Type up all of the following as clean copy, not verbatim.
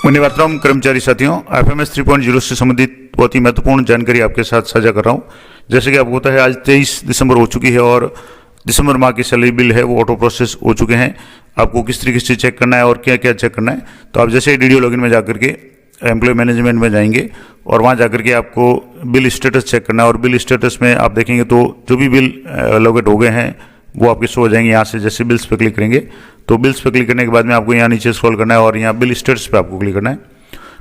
वंदे मातरम कर्मचारी साथियों, एफएमएस 3.0 से संबंधित बहुत ही महत्वपूर्ण जानकारी आपके साथ साझा कर रहा हूं। जैसे कि आपको पता है, आज 23 दिसंबर हो चुकी है और दिसंबर माह की सैलरी बिल है वो ऑटो प्रोसेस हो चुके हैं। आपको किस तरीके से चेक करना है और क्या क्या चेक करना है, तो आप जैसे वीडियो लॉगिन में जाकर के एम्प्लॉय मैनेजमेंट में जाएंगे और वहाँ जाकर के आपको बिल स्टेटस चेक करना है। और बिल स्टेटस में आप देखेंगे तो जो भी बिल एलोकेट हो गए हैं वो आपके शो हो जाएंगे। यहाँ से जैसे बिल्स पे क्लिक करेंगे तो बिल्स पे क्लिक करने के बाद में आपको यहाँ नीचे स्क्रॉल करना है और यहाँ बिल स्टेटस पे आपको क्लिक करना है।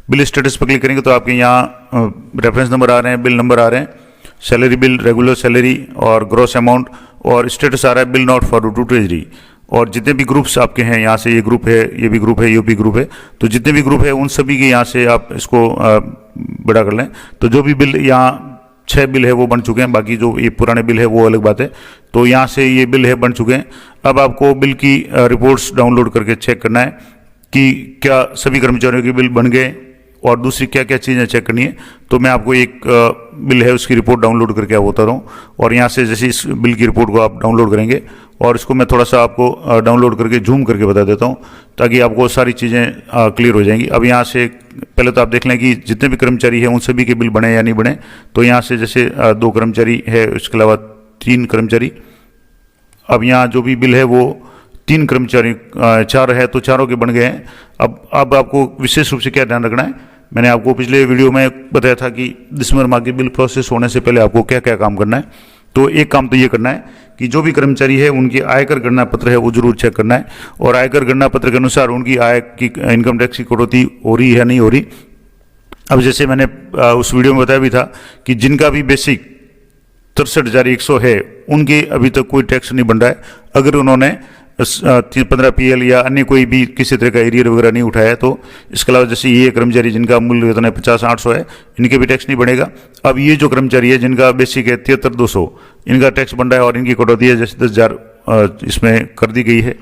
बिल स्टेटस पे क्लिक करेंगे तो आपके यहाँ रेफरेंस नंबर आ रहे हैं, बिल नंबर आ रहे हैं, सैलरी बिल, रेगुलर सैलरी और ग्रॉस अमाउंट, और स्टेटस आ रहा है bill not forward to treasury. और जितने भी ग्रुप्स आपके हैं, यहाँ से ये ग्रुप है, ये भी ग्रुप है, ये भी ग्रुप है, तो जितने भी ग्रुप है उन सभी के यहाँ से आप इसको बड़ा कर लें। तो जो भी बिल यहाँ 6 बिल है वो बन चुके हैं, बाकी जो ये पुराने बिल है वो अलग बात है। तो यहाँ से ये बिल है बन चुके हैं। अब आपको बिल की रिपोर्ट्स डाउनलोड करके चेक करना है कि क्या सभी कर्मचारियों के बिल बन गए और दूसरी क्या क्या चीज़ें चेक करनी है। तो मैं आपको एक बिल है उसकी रिपोर्ट डाउनलोड करके आप बता रहा हूँ, और यहाँ से जैसे इस बिल की रिपोर्ट को आप डाउनलोड करेंगे और इसको मैं थोड़ा सा आपको डाउनलोड करके जूम करके बता देता हूँ ताकि आपको सारी चीज़ें क्लियर हो जाएंगी। अब यहाँ से पहले तो आप देख लें कि जितने भी कर्मचारी हैं उन सभी के बिल बने या नहीं बने। तो यहाँ से जैसे 2 कर्मचारी है, उसके अलावा 3 कर्मचारी, अब यहाँ जो भी बिल है वो 3 कर्मचारी 4 है तो चारों के बन गए हैं। अब आपको विशेष रूप से क्या ध्यान रखना है, मैंने आपको पिछले वीडियो में बताया था कि दिसंबर माह की बिल प्रोसेस होने से पहले आपको क्या क्या काम करना है। तो एक काम तो ये करना है कि जो भी कर्मचारी है उनकी आयकर गणना पत्र है वो जरूर चेक करना है, और आयकर गणना पत्र के अनुसार उनकी आय की इनकम टैक्स की कटौती हो रही है नहीं हो रही। अब जैसे मैंने उस वीडियो में बताया भी था कि जिनका भी बेसिक 63,100 है उनके अभी तक कोई टैक्स नहीं बन रहा है। अगर उन्होंने 15 PL या अन्य कोई भी किसी तरह का एरियर वगैरह नहीं उठाया तो इसके अलावा जैसे ये कर्मचारी जिनका मूल्य वेतन है 50,800 है, इनके भी टैक्स नहीं बनेगा। अब ये जो कर्मचारी है जिनका बेसिक है 73,200, इनका टैक्स बन रहा है और इनकी कटौती है जैसे 10,000 इसमें कर दी गई है।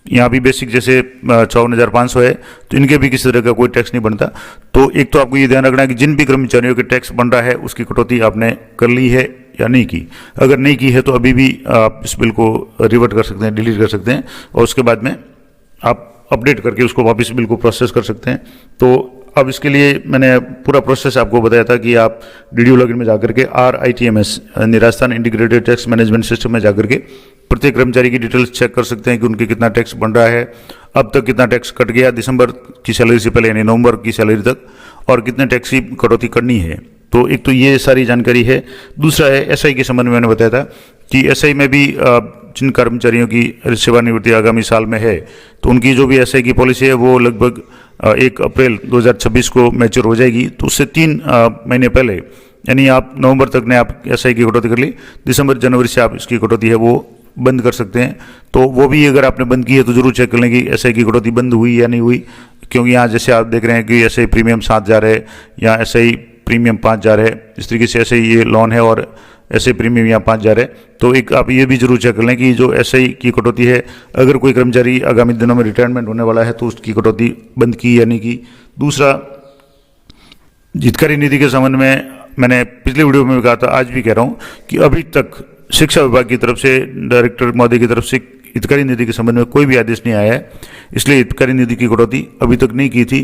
यहाँ भी बेसिक जैसे 54,500 है तो इनके भी किसी तरह का कोई टैक्स नहीं बनता। तो एक तो आपको ये ध्यान रखना है कि जिन भी कर्मचारियों के टैक्स बन रहा है उसकी कटौती आपने कर ली है या नहीं की। अगर नहीं की है तो अभी भी आप इस बिल को रिवर्ट कर सकते हैं, डिलीट कर सकते हैं, और उसके बाद में आप अपडेट करके उसको वापस बिल को प्रोसेस कर सकते हैं। तो अब इसके लिए मैंने पूरा प्रोसेस आपको बताया था कि आप वीडियो लॉगिन में जाकर के RITMS Rajasthan integrated tax management system में जाकर के प्रत्येक कर्मचारी की डिटेल्स चेक कर सकते हैं कि उनके कितना टैक्स बन रहा है, अब तक कितना टैक्स कट गया दिसंबर की सैलरी से पहले यानी नवंबर की सैलरी तक, और कितने टैक्स की कटौती करनी है। तो एक तो ये सारी जानकारी है। दूसरा है SI के संबंध में मैंने बताया था कि SI में भी जिन कर्मचारियों की सेवानिवृत्ति आगामी साल में है तो उनकी जो भी SI की पॉलिसी है वो लगभग 1 अप्रैल 2026 को मैच्योर हो जाएगी। तो उससे 3 महीने पहले यानी आप नवंबर तक ने आप SI की कटौती कर ली, दिसंबर जनवरी से आप इसकी कटौती है वो बंद कर सकते हैं। तो वो भी अगर आपने बंद की है तो जरूर चेक कर लें कि SI की कटौती बंद हुई या नहीं हुई, क्योंकि यहाँ जैसे आप देख रहे हैं कि SI प्रीमियम 7 जा रहे हैं या SI प्रीमियम 5 जा रहे हैं, इस तरीके से SI ये लोन है और SI प्रीमियम यहाँ 5 जा रहे हैं। तो एक आप ये भी जरूर चेक कर लें कि जो SI की कटौती है, अगर कोई कर्मचारी आगामी दिनों में रिटायरमेंट होने वाला है तो उसकी कटौती बंद की या नहीं की। दूसरा, हितकारी निधि के संबंध में मैंने पिछले वीडियो में भी कहा था, आज भी कह रहा हूँ कि अभी तक शिक्षा विभाग की तरफ से, डायरेक्टर महोदय की तरफ से हितकारी निधि के संबंध में कोई भी आदेश नहीं आया है, इसलिए हितकारी निधि की कटौती अभी तक नहीं की थी।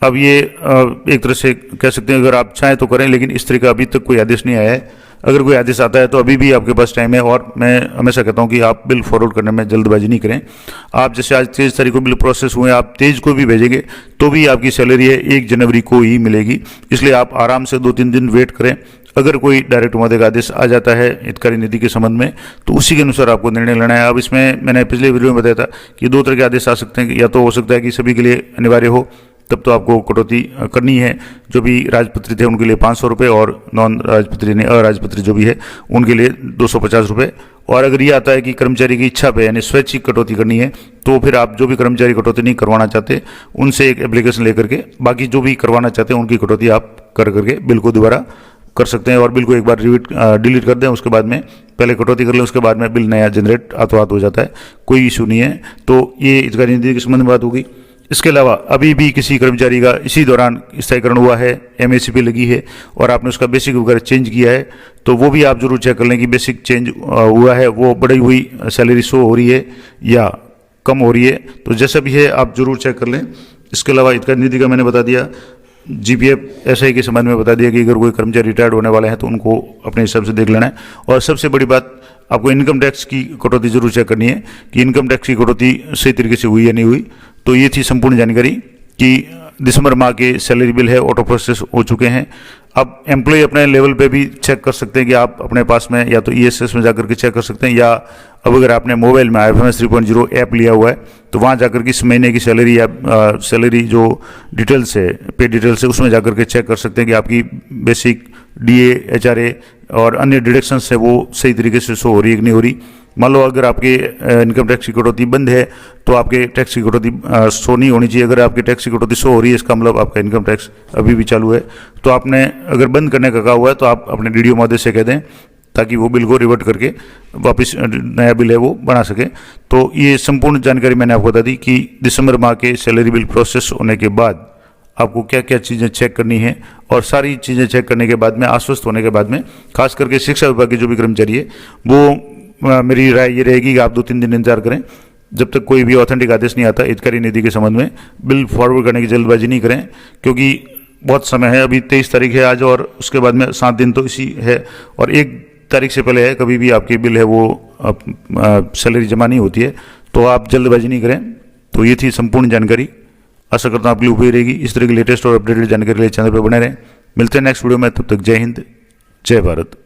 अब ये एक तरह से कह सकते हैं अगर आप चाहें तो करें, लेकिन इस तरह का अभी तक कोई आदेश नहीं आया है। अगर कोई आदेश आता है तो अभी भी आपके पास टाइम है, और मैं हमेशा कहता हूं कि आप बिल फॉरवर्ड करने में जल्दबाजी नहीं करें। आप जैसे आज 23 तारीख को बिल प्रोसेस हुए, आप 23 को भी भेजेंगे तो भी आपकी सैलरी है 1 जनवरी को ही मिलेगी, इसलिए आप आराम से 2-3 दिन वेट करें। अगर कोई डायरेक्ट महोदय का आदेश आ जाता है हितकारी निधि के संबंध में तो उसी के अनुसार आपको निर्णय लेना है। अब इसमें मैंने पिछले वीडियो में बताया था कि 2 तरह के आदेश आ सकते हैं, या तो हो सकता है कि सभी के लिए अनिवार्य हो, तब तो आपको कटौती करनी है। जो भी राजपत्रित है उनके लिए 500 रुपये, और नॉन राजपत्रित यानी अराजपत्रित जो भी है उनके लिए 250 रुपये। और अगर ये आता है कि कर्मचारी की इच्छा पे यानी स्वैच्छिक कटौती करनी है तो फिर आप जो भी कर्मचारी कटौती नहीं करवाना चाहते उनसे एक एप्लीकेशन लेकर के बाकी जो भी करवाना चाहते हैं उनकी कटौती आप कर करके बिल को दोबारा कर सकते हैं। और बिल को एक बार डिलीट कर दें, उसके बाद में पहले कटौती कर लें, उसके बाद में बिल नया जनरेट हाथों हाथ हो जाता है, कोई इशू नहीं है। तो ये हितकारी निधि के संबंध में बात होगी। इसके अलावा अभी भी किसी कर्मचारी का इसी दौरान स्थायीकरण हुआ है, MACP लगी है और आपने उसका बेसिक वगैरह चेंज किया है तो वो भी आप जरूर चेक कर लें कि बेसिक चेंज हुआ है, वो बढ़ी हुई सैलरी शो हो रही है या कम हो रही है। तो जैसा भी है आप जरूर चेक कर लें। इसके अलावा हितग्राही निधि का मैंने बता दिया, जीपीएफ एसआई के संबंध में बता दिया कि अगर कोई कर्मचारी रिटायर्ड होने वाले हैं तो उनको अपने हिसाब से देख लेना है। और सबसे बड़ी बात, आपको इनकम टैक्स की कटौती जरूर चेक करनी है कि इनकम टैक्स की कटौती सही तरीके से हुई या नहीं हुई। तो ये थी संपूर्ण जानकारी कि दिसंबर माह के सैलरी बिल है ऑटो प्रोसेस हो चुके हैं। अब एम्प्लॉय अपने लेवल पे भी चेक कर सकते हैं कि आप अपने पास में या तो ईएसएस में जाकर के चेक कर सकते हैं, या अब अगर आपने मोबाइल में IFMS 3.0 ऐप लिया हुआ है तो वहाँ जाकर के इस महीने की सैलरी या सैलरी जो डिटेल्स है, पे डिटेल्स है, उसमें जाकर के चेक कर सकते हैं कि आपकी बेसिक DA HRA और अन्य डिडक्शंस है वो सही तरीके से शो हो रही है कि नहीं हो रही। मान लो अगर आपके इनकम टैक्स की कटौती बंद है तो आपके टैक्स की कटौती शो नहीं होनी चाहिए। अगर आपके टैक्स की कटौती शो हो रही है इसका मतलब आपका इनकम टैक्स अभी भी चालू है। तो आपने अगर बंद करने का कहा हुआ है तो आप अपने DDO महोदय से कह दें ताकि वो बिल को रिवर्ट करके वापस नया बिल है वो बना सके। तो ये संपूर्ण जानकारी मैंने आपको बता दी कि दिसंबर माह के सैलरी बिल प्रोसेस होने के बाद आपको क्या क्या चीज़ें चेक करनी है, और सारी चीज़ें चेक करने के बाद में, आश्वस्त होने के बाद में, खास करके शिक्षा विभाग के जो भी कर्मचारी है वो मेरी राय ये रहेगी कि आप 2-3 दिन इंतजार करें जब तक कोई भी ऑथेंटिक आदेश नहीं आता हितग्राही निधि के संबंध में। बिल फॉरवर्ड करने की जल्दबाजी नहीं करें क्योंकि बहुत समय है, अभी 23 तारीख है आज, और उसके बाद में 7 दिन तो इसी है, और 1 तारीख से पहले है कभी भी आपकी बिल है वो सैलरी जमा नहीं होती है। तो आप जल्दबाजी नहीं करें। तो ये थी संपूर्ण जानकारी, आशा करता हूँ आपके लिए उपयोगी रहेगी। इस तरह की लेटेस्ट और अपडेटेड जानकारी के लिए चैनल पर बने रहें। मिलते हैं नेक्स्ट वीडियो में, तब तक जय हिंद, जय भारत।